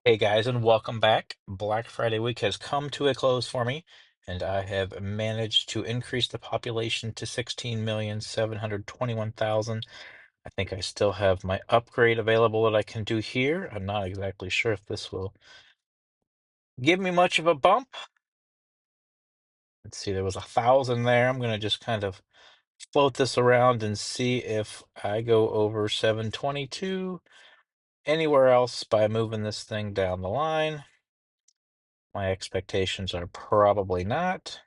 Hey guys, and welcome back. Black Friday week has come to a close for me, and I have managed to increase the population to 16,721,000. I think I still have my upgrade available that I can do here. I'm not exactly sure if this will give me much of a bump. Let's see, there was 1,000 there. I'm gonna just kind of float this around and see if I go over 722 anywhere else by moving this thing down the line. My expectations are probably not.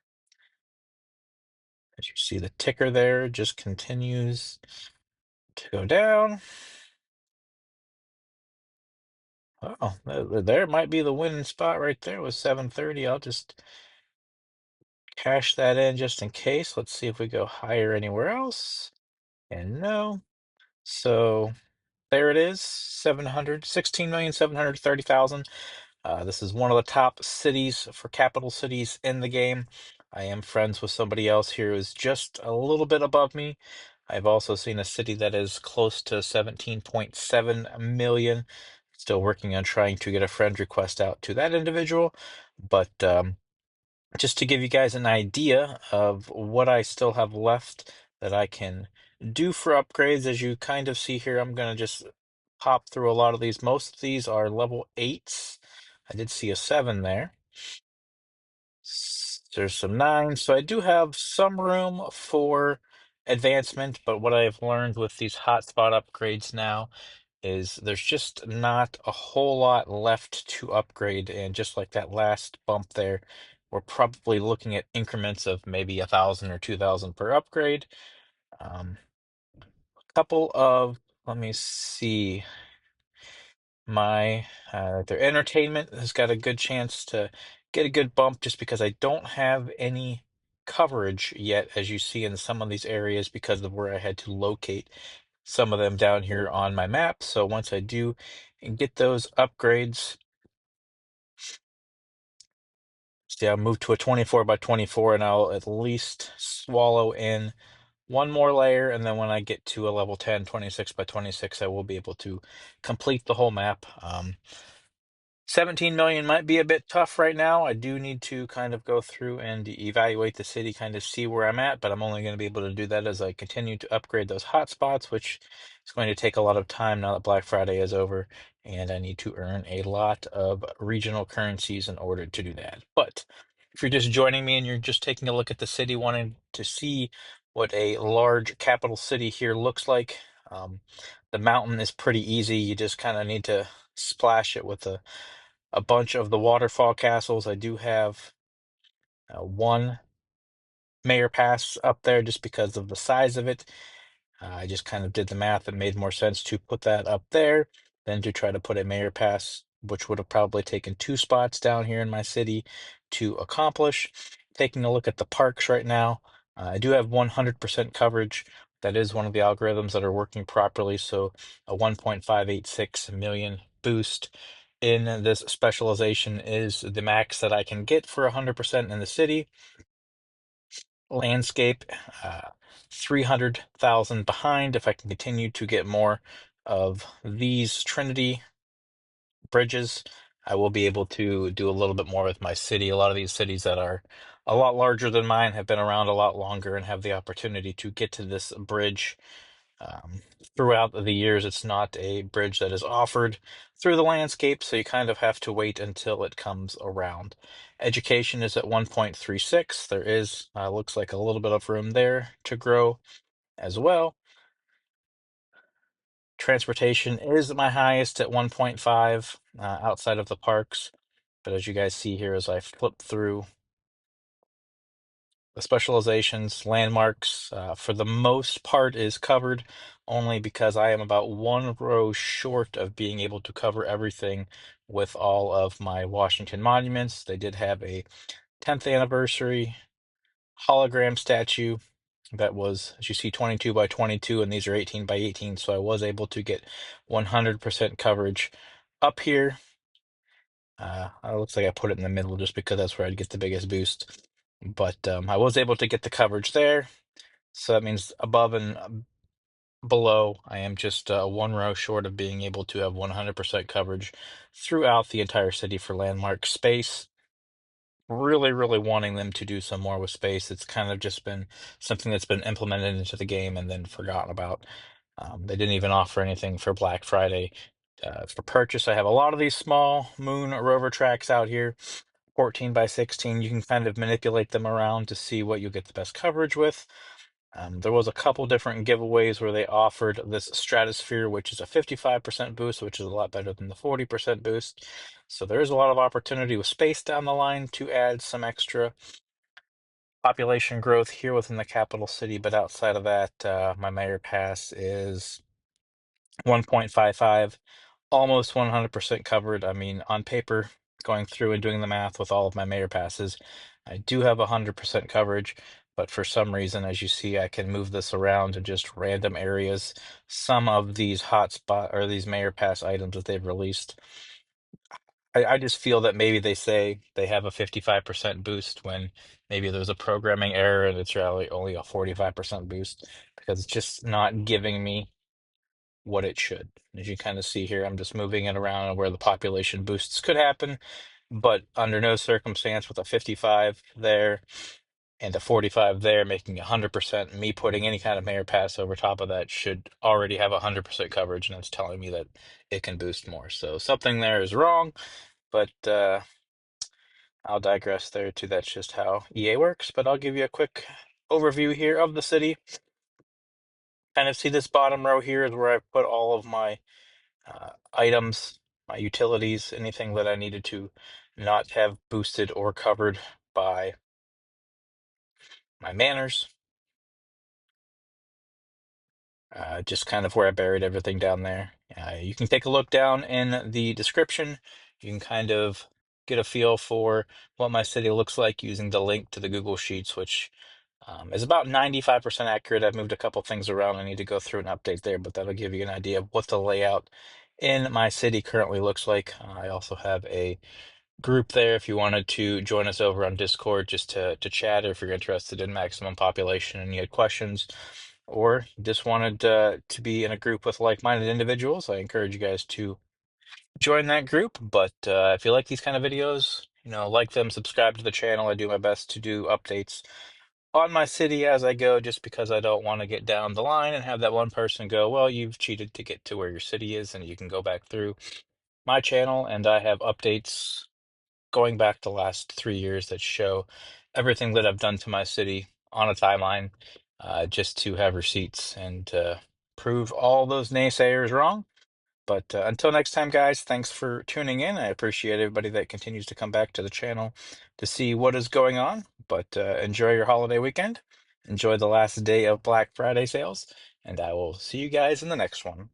As you see, the ticker there just continues to go down. Oh, there might be the winning spot right there with 730. I'll just cash that in just in case. Let's see if we go higher anywhere else. And no. So there it is, 16,730,000. This is one of the top cities for capital cities in the game. I am friends with somebody else here who's just a little bit above me. I've also seen a city that is close to 17.7 million. Still working on trying to get a friend request out to that individual. But just to give you guys an idea of what I still have left that I can do for upgrades, as you kind of see here, I'm going to just pop through a lot of these. Most of these are level 8s. I did see a 7 there. There's some 9s. So I do have some room for advancement, but what I've learned with these hotspot upgrades now is there's just not a whole lot left to upgrade. And just like that last bump there, we're probably looking at increments of maybe 1,000 or 2,000 per upgrade. Couple of, let me see, my their entertainment has got a good chance to get a good bump just because I don't have any coverage yet, as you see in some of these areas because of where I had to locate some of them down here on my map. So once I do and get those upgrades, see, I'll move to a 24 by 24 and I'll at least swallow in one more layer. And then when I get to a level 10, 26 by 26, I will be able to complete the whole map. 17 million might be a bit tough right now. I do need to kind of go through and evaluate the city, kind of see where I'm at, but I'm only going to be able to do that as I continue to upgrade those hotspots, which is going to take a lot of time now that Black Friday is over, and I need to earn a lot of regional currencies in order to do that. But if you're just joining me and you're just taking a look at the city, wanting to see what a large capital city here looks like, the mountain is pretty easy. You just kind of need to splash it with a bunch of the waterfall castles. I do have one mayor pass up there just because of the size of it. I just kind of did the math. It made more sense to put that up there than to try to put a mayor pass, which would have probably taken 2 spots down here in my city to accomplish. Taking a look at the parks right now, I do have 100% coverage. That is one of the algorithms that are working properly. So a 1.586 million boost in this specialization is the max that I can get for 100% in the city. Landscape, uh, 300,000 behind. If I can continue to get more of these Trinity bridges, I will be able to do a little bit more with my city. A lot of these cities that are a lot larger than mine have been around a lot longer and have the opportunity to get to this bridge. Um, Throughout the years, it's not a bridge that is offered through the landscape, so you kind of have to wait until it comes around. Education is at 1.36. There is, looks like a little bit of room there to grow as well. Transportation is my highest at 1.5 outside of the parks. But as you guys see here, as I flip through the specializations, landmarks, for the most part is covered only because I am about one row short of being able to cover everything with all of my Washington monuments. They did have a 10th anniversary hologram statue that was, as you see, 22 by 22, and these are 18 by 18. So I was able to get 100% coverage up here. It looks like I put it in the middle just because that's where I'd get the biggest boost. But I was able to get the coverage there. So that means above and below. I am just one row short of being able to have 100% coverage throughout the entire city for landmark space. Really, really wanting them to do some more with space. It's kind of just been something that's been implemented into the game and then forgotten about. They didn't even offer anything for Black Friday for purchase. I have a lot of these small moon rover tracks out here, 14 by 16. You can kind of manipulate them around to see what you get the best coverage with. There was a couple different giveaways where they offered this stratosphere, which is a 55% boost, which is a lot better than the 40% boost. So there is a lot of opportunity with space down the line to add some extra population growth here within the capital city. But outside of that, my mayor pass is 1.55, almost 100% covered. I mean, on paper, going through and doing the math with all of my mayor passes, I do have 100% coverage, but for some reason, as you see, I can move this around to just random areas. Some of these hotspot or these mayor pass items that they've released, I just feel that maybe they say they have a 55% boost when maybe there's a programming error and it's really only a 45% boost because it's just not giving me what it should. As you kind of see here, I'm just moving it around where the population boosts could happen, but under no circumstance with a 55 there and a 45 there, making 100%, me putting any kind of mayor pass over top of that should already have 100% coverage, and it's telling me that it can boost more. So something there is wrong, but I'll digress there too. That's just how EA works, but I'll give you a quick overview here of the city. Kind of see this bottom row here is where I put all of my items, my utilities, anything that I needed to not have boosted or covered by my manners. Just kind of where I buried everything down there. You can take a look down in the description. You can kind of get a feel for what my city looks like using the link to the Google Sheets, which is about 95% accurate. I've moved a couple things around. I need to go through and update there, but that'll give you an idea of what the layout in my city currently looks like. I also have a group there if you wanted to join us over on Discord just to chat, or if you're interested in maximum population and you had questions, or you just wanted to be in a group with like-minded individuals. I encourage you guys to join that group. But if you like these kind of videos, like them, subscribe to the channel. I do my best to do updates on my city as I go, just because I don't want to get down the line and have that one person go, well, you've cheated to get to where your city is, and you can go back through my channel and I have updates going back the last 3 years that show everything that I've done to my city on a timeline, just to have receipts and prove all those naysayers wrong. But until next time, guys, thanks for tuning in. I appreciate everybody that continues to come back to the channel to see what is going on. But enjoy your holiday weekend. Enjoy the last day of Black Friday sales, and I will see you guys in the next one.